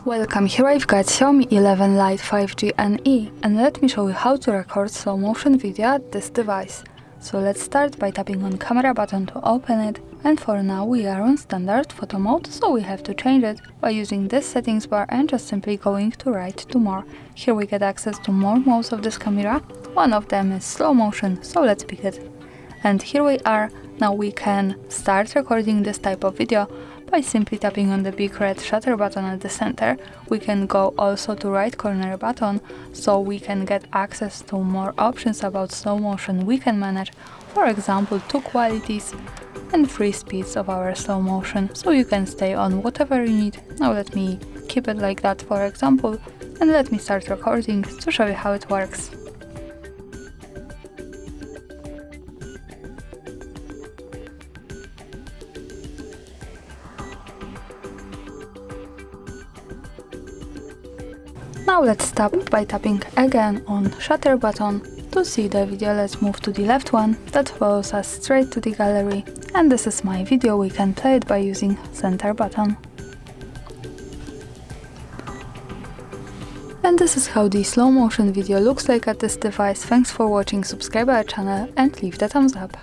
Welcome, here I've got Xiaomi 11 Lite 5G NE, and let me show you how to record slow motion video at this device. So let's start by tapping on camera button to open it, and for now we are on standard photo mode, so we have to change it by using this settings bar and just simply going to right to more. Here we get access to more modes of this camera, one of them is slow motion, so let's pick it. And here we are, now we can start recording this type of video by simply tapping on the big red shutter button at the center. We can go also to right corner button, so we can get access to more options about slow motion. We can manage, for example, 2 qualities and 3 speeds of our slow motion, so you can stay on whatever you need. Now let me keep it like that, for example, and let me start recording to show you how it works. Now let's stop by tapping again on shutter button to see the video. Let's move to the left one that follows us straight to the gallery, and this is my video. We can play it by using center button. And this is how the slow motion video looks like at this device. Thanks for watching, subscribe our channel and leave the thumbs up.